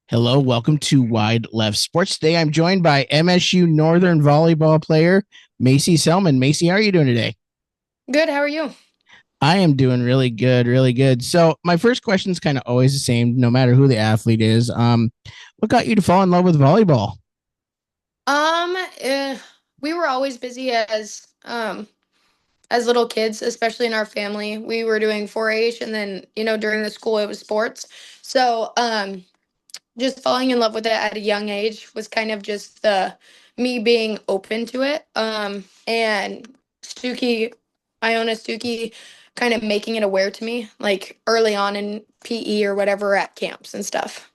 Hello, welcome to Wide Left Sports. Today I'm joined by MSU Northern volleyball player Macee Selman. Macee, how are you doing today? Good. How are you? I am doing really good, really good. So my first question is kind of always the same, no matter who the athlete is. What got you to fall in love with volleyball? Um, eh, we were always busy as little kids, especially in our family. We were doing 4-H, and then during the school it was sports. So just falling in love with it at a young age was kind of just the me being open to it. And Stuckey, Iona Stuckey, kind of making it aware to me like early on in PE or whatever at camps and stuff.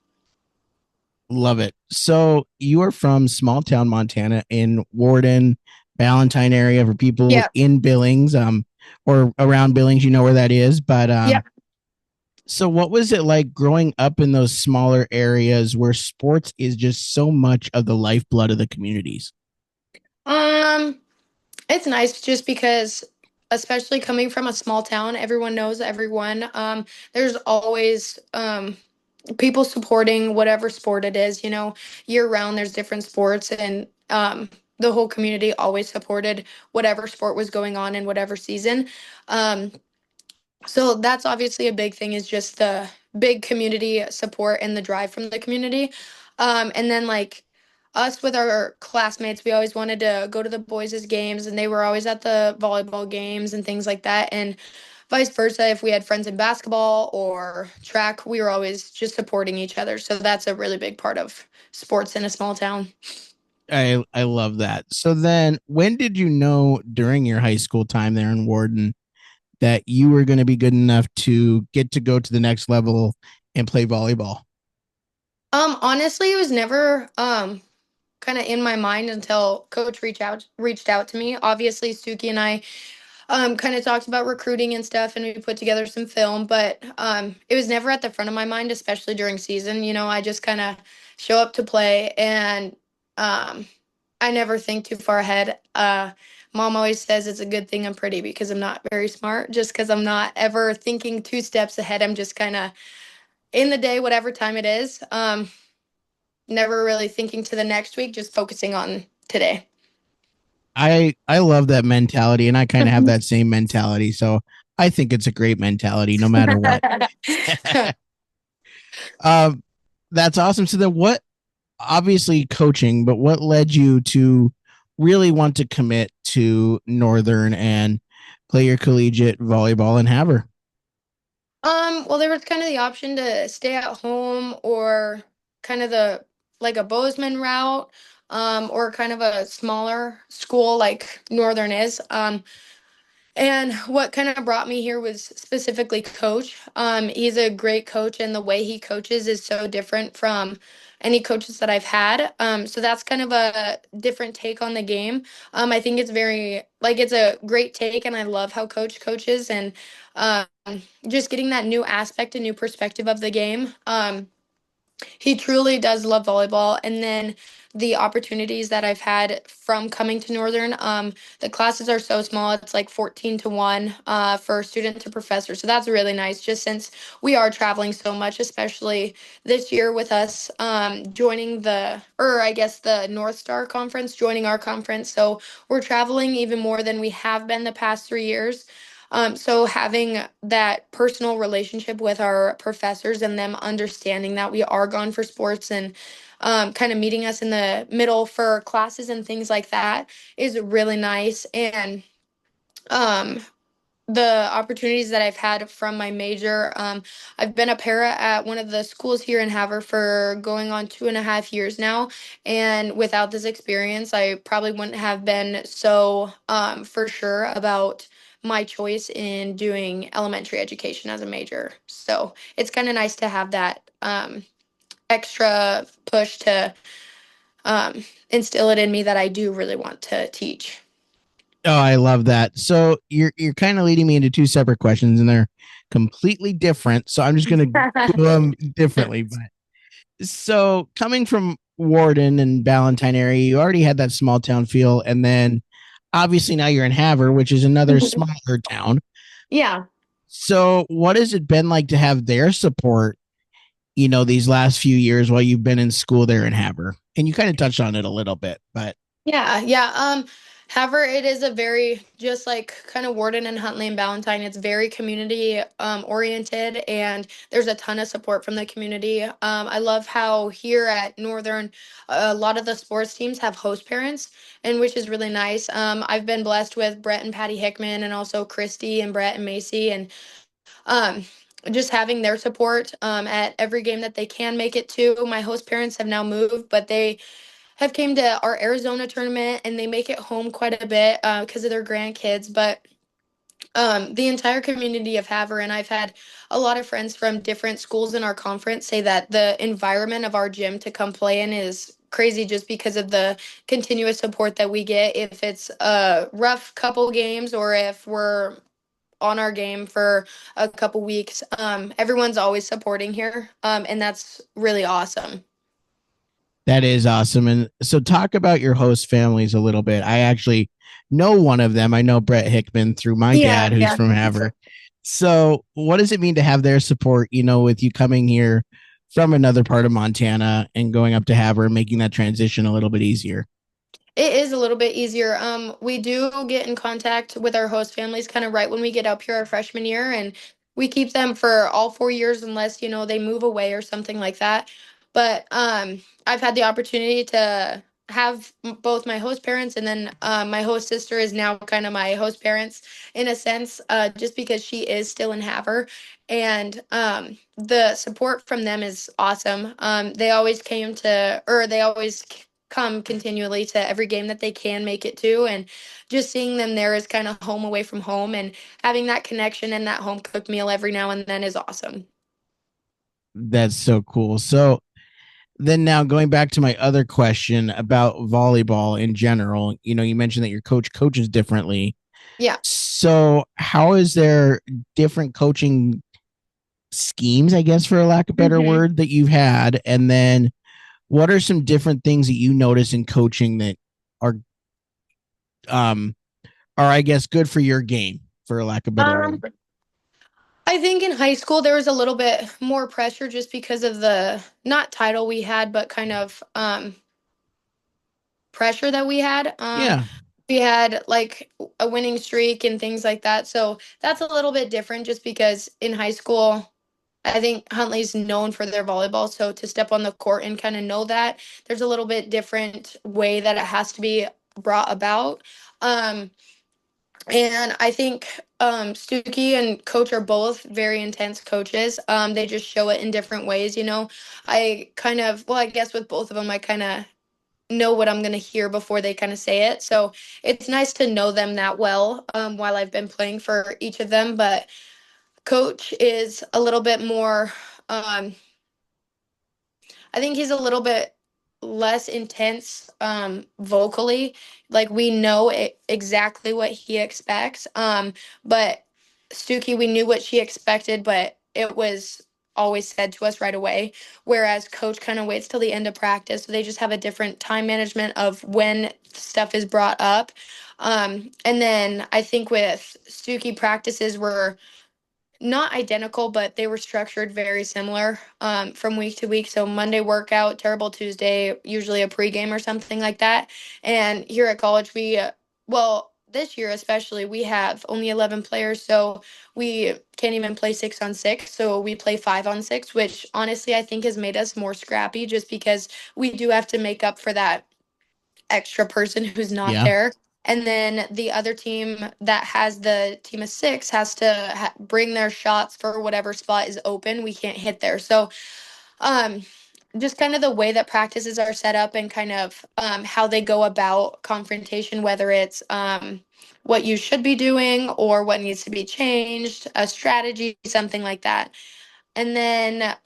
Love it. So you are from small town Montana in Warden, Ballantyne area for people Yeah. in Billings, or around Billings, you know where that is. But Yeah. so what was it like growing up in those smaller areas where sports is just so much of the lifeblood of the communities? Um, It's nice just because, especially coming from a small town, everyone knows everyone. There's always people supporting whatever sport it is, year round, there's different sports, and the whole community always supported whatever sport was going on in whatever season. Um, so that's obviously a big thing, is just the big community support and the drive from the community. And then like us with our classmates, we always wanted to go to the boys' games, and they were always at the volleyball games and things like that. And vice versa, if we had friends in basketball or track, we were always just supporting each other. So that's a really big part of sports in a small town. I love that. So then when did you know during your high school time there in Warden that you were going to be good enough to get to go to the next level and play volleyball? Honestly, it was never kind of in my mind until coach reached out to me. Obviously, Suki and I kind of talked about recruiting and stuff, and we put together some film, but it was never at the front of my mind, especially during season. I just kind of show up to play, and um I never think too far ahead. Mom always says it's a good thing I'm pretty because I'm not very smart, just because I'm not ever thinking two steps ahead. I'm just kind of in the day, whatever time it is. Never really thinking to the next week, just focusing on today. I love that mentality and I kind of have that same mentality. So I think it's a great mentality no matter what. um that's awesome. So then what, obviously coaching, but what led you to really want to commit to Northern and play your collegiate volleyball in Haver? Well, there was kind of the option to stay at home, or kind of the like a Bozeman route, or kind of a smaller school like Northern is. And what kind of brought me here was specifically coach. He's a great coach, and the way he coaches is so different from any coaches that I've had. So that's kind of a different take on the game. I think it's very like it's a great take, and I love how coach coaches, and um, just getting that new aspect and new perspective of the game. He truly does love volleyball. And then the opportunities that I've had from coming to Northern, the classes are so small. It's like 14 to 1 for student to professor. So that's really nice, just since we are traveling so much, especially this year with us joining or I guess the North Star Conference, joining our conference. So we're traveling even more than we have been the past 3 years. So having that personal relationship with our professors, and them understanding that we are gone for sports, and kind of meeting us in the middle for classes and things like that is really nice. And um, the opportunities that I've had from my major, I've been a para at one of the schools here in Havre for going on 2.5 years now. And without this experience, I probably wouldn't have been so for sure about my choice in doing elementary education as a major. So it's kind of nice to have that extra push to instill it in me that I do really want to teach. Oh, I love that. So you're kind of leading me into two separate questions and they're completely different. So I'm just going to do them differently. But so coming from Warden and Ballantyne area, you already had that small town feel, and then obviously now you're in Havre, which is another smaller town. Yeah. So what has it been like to have their support these last few years while you've been in school there in Haver? And you kind of touched on it a little bit, but Yeah, yeah. However, it is a very just like kind of Warden and Huntley and Ballantyne. It's very community oriented, and there's a ton of support from the community. I love how here at Northern, a lot of the sports teams have host parents, and which is really nice. I've been blessed with Brett and Patty Hickman, and also Christy and Brett and Macee, and um, just having their support at every game that they can make it to. My host parents have now moved, but they have came to our Arizona tournament and they make it home quite a bit because of their grandkids. But the entire community of Havre, and I've had a lot of friends from different schools in our conference say that the environment of our gym to come play in is crazy just because of the continuous support that we get. If it's a rough couple games or if we're on our game for a couple weeks, everyone's always supporting here, and that's really awesome. that is awesome. And so, talk about your host families a little bit. I actually know one of them. I know Brett Hickman through my Yeah, dad, who's yeah. from Haver. So, what does it mean to have their support, with you coming here from another part of Montana and going up to Haver and making that transition a little bit easier? It is a little bit easier. We do get in contact with our host families kind of right when we get up here our freshman year, and we keep them for all 4 years unless, they move away or something like that. But I've had the opportunity to have both my host parents and then my host sister is now kind of my host parents in a sense, just because she is still in Haver. And the support from them is awesome. They always came to, or they always come continually to every game that they can make it to, and just seeing them there is kind of home away from home, and having that connection and that home cooked meal every now and then is awesome. That's so cool. So, then now going back to my other question about volleyball in general, you mentioned that your coach coaches differently. Yeah. So, how is there different coaching schemes, I guess, for a lack of a better Hmm. word, that you've had? And then what are some different things that you notice in coaching that are, um, are I guess, good for your game, for a lack of a better um word? I think in high school there was a little bit more pressure just because of the not title we had, but kind of pressure that we had. Yeah, We had like a winning streak and things like that. So that's a little bit different just because in high school, I think Huntley's known for their volleyball. So to step on the court and kind of know that, there's a little bit different way that it has to be brought about. Um, and I think Stuckey and Coach are both very intense coaches. They just show it in different ways. I kind of, well, I guess with both of them, I kind of know what I'm going to hear before they kind of say it. So it's nice to know them that well while I've been playing for each of them. But Coach is a little bit more, um, I think he's a little bit less intense vocally. Like we know exactly what he expects. But Stuckey, we knew what she expected, but it was always said to us right away. Whereas Coach kind of waits till the end of practice. So they just have a different time management of when stuff is brought up. And then I think with Stuckey, practices were not identical, but they were structured very similar from week to week. So Monday workout, terrible Tuesday, usually a pregame or something like that. And here at college, well, this year especially, we have only 11 players, so we can't even play 6-on-6. So we play 5-on-6, which honestly I think has made us more scrappy, just because we do have to make up for that extra person who's not yeah. there. And then the other team that has the team of six has to bring their shots for whatever spot is open. We can't hit there. So, um, just kind of the way that practices are set up and kind of how they go about confrontation, whether it's what you should be doing or what needs to be changed, a strategy, something like that. And then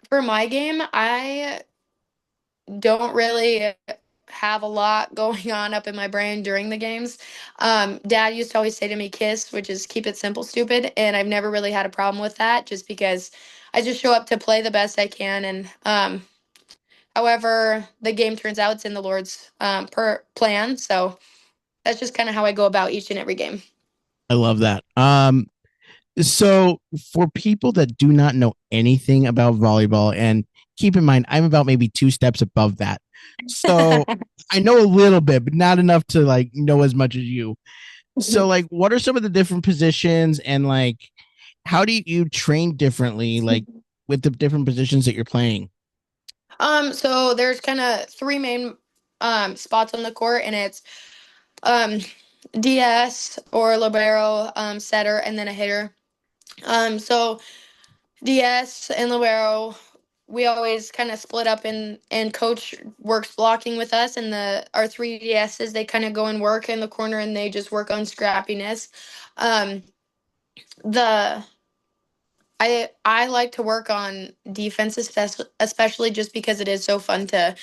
for my game, I don't really have a lot going on up in my brain during the games. Dad used to always say to me, "KISS," which is keep it simple, stupid. And I've never really had a problem with that just because I just show up to play the best I can. And however the game turns out, it's in the Lord's per plan. So that's just kind of how I go about each and every game. I love that. So, for people that do not know anything about volleyball, and keep in mind, I'm about maybe two steps above that. So, I know a little bit, but not enough to like know as much as you. So, like, what are some of the different positions, and like, how do you train differently, like, with the different positions that you're playing? So there's kind of three main spots on the court, and it's um DS or libero, setter, and then a hitter. So DS and libero, we always kind of split up, and coach works blocking with us, and the our three DSs, they kind of go and work in the corner, and they just work on scrappiness. Um, the I like to work on defense, especially just because it is so fun to,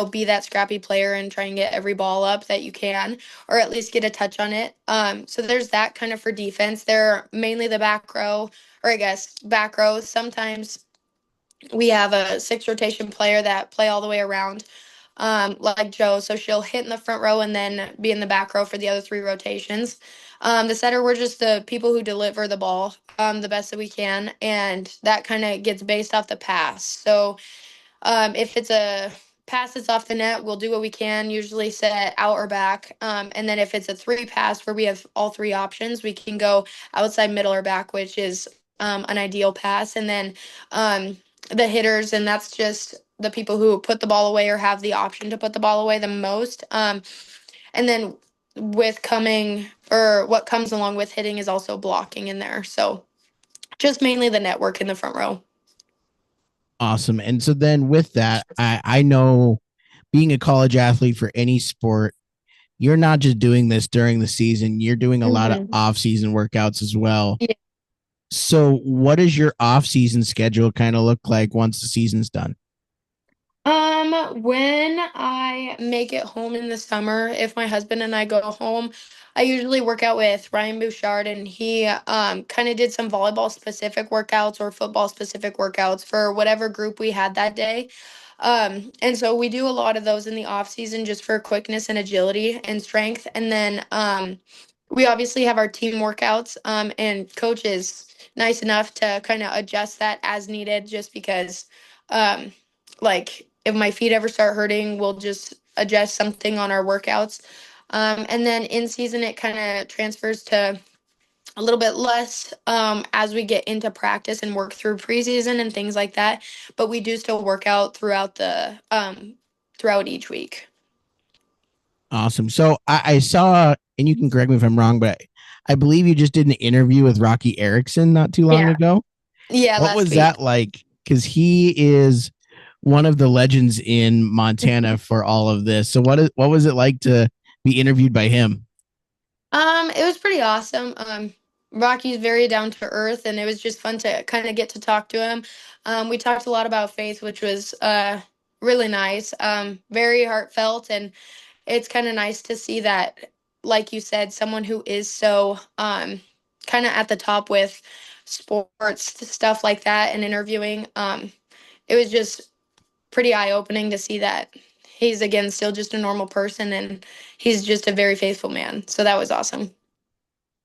be that scrappy player and try and get every ball up that you can, or at least get a touch on it. So there's that kind of for defense. They're mainly the back row, or I guess back row. Sometimes we have a six rotation player that play all the way around, like Joe. So she'll hit in the front row and then be in the back row for the other three rotations. The setter, we're just the people who deliver the ball the best that we can, and that kind of gets based off the pass. So if it's a pass that's off the net, we'll do what we can, usually set out or back. And then if it's a three pass where we have all three options, we can go outside, middle, or back, which is an ideal pass. And then the hitters, and that's just the people who put the ball away or have the option to put the ball away the most. And then with coming, or what comes along with hitting, is also blocking in there. So just mainly the network in the front row. Awesome. And so then with that, I know being a college athlete for any sport, you're not just doing this during the season, you're doing a lot of Mhm. off season workouts as well. Yeah. So, what does your off season schedule kind of look like once the season's done? When I make it home in the summer, if my husband and I go home, I usually work out with Ryan Bouchard, and he kind of did some volleyball specific workouts or football specific workouts for whatever group we had that day. And so we do a lot of those in the off season just for quickness and agility and strength. And then we obviously have our team workouts, and coach is nice enough to kind of adjust that as needed, just because um, like if my feet ever start hurting, we'll just adjust something on our workouts. And then in season, it kind of transfers to a little bit less as we get into practice and work through preseason and things like that. But we do still work out throughout each week. Awesome. So, I saw, and you can correct me if I'm wrong, but I believe you just did an interview with Rocky Erickson not too long Yeah. ago. Yeah, What last was week. that like? Because he is one of the legends in Montana for all of this. So, what was it like to be interviewed by him? It was pretty awesome. Rocky's very down to earth, and it was just fun to kind of get to talk to him. We talked a lot about faith, which was really nice, very heartfelt, and it's kind of nice to see that, like you said, someone who is so kind of at the top with sports stuff like that and interviewing. It was just pretty eye opening to see that he's again still just a normal person, and he's just a very faithful man. So that was awesome.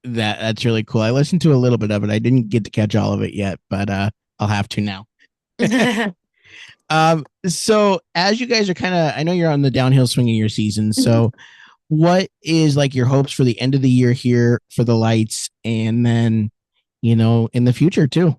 That's really cool. I listened to a little bit of it. I didn't get to catch all of it yet, but I'll have to now. So as you guys are kind of, I know you're on the downhill swing of your season. So what is like your hopes for the end of the year here for the lights, and then in the future too?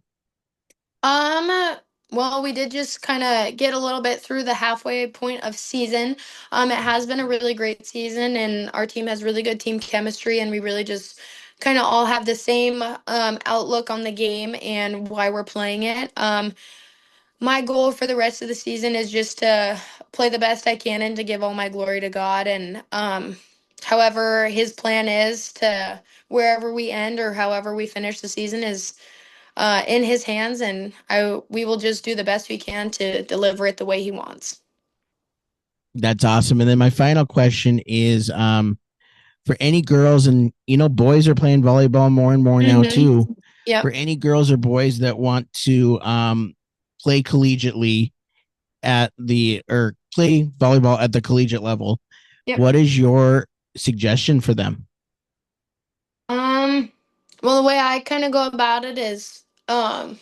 Um, well, we did just kind of get a little bit through the halfway point of season. It has been a really great season, and our team has really good team chemistry, and we really just kind of all have the same outlook on the game and why we're playing it. My goal for the rest of the season is just to play the best I can and to give all my glory to God. And however His plan is, to wherever we end or however we finish the season is in His hands, and we will just do the best we can to deliver it the way He wants. That's awesome. And then my final question is for any girls, and boys are playing volleyball more and more now too. Mm-hmm. For Yep. any girls or boys that want to play collegiately at the or play volleyball at the collegiate level, Yep. what is your suggestion for them? Um, Well, the way I kind of go about it is to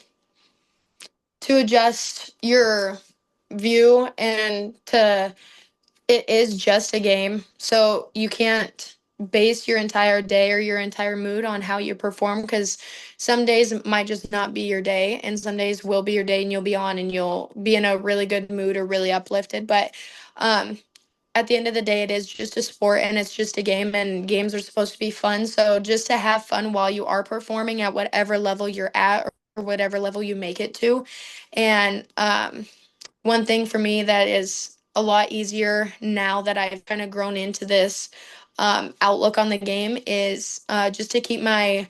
adjust your view and to it is just a game. So you can't base your entire day or your entire mood on how you perform because some days might just not be your day and some days will be your day and you'll be on and you'll be in a really good mood or really uplifted. But um at the end of the day, it is just a sport and it's just a game, and games are supposed to be fun. So just to have fun while you are performing at whatever level you're at or whatever level you make it to. And one thing for me that is a lot easier now that I've kind of grown into this outlook on the game is just to keep my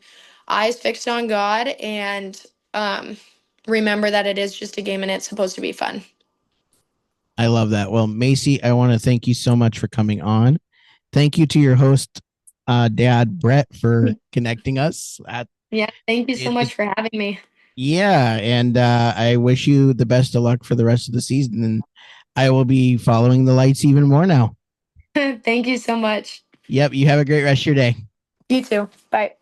eyes fixed on God and remember that it is just a game and it's supposed to be fun. I love that. Well, Macee, I want to thank you so much for coming on. Thank you to your host, Dad Brett, for connecting us. Yeah, thank you so It much is, for having me. yeah, and I wish you the best of luck for the rest of the season. And I will be following the lights even more now. Thank you so much. Yep, you have a great rest of your day. You too. Bye.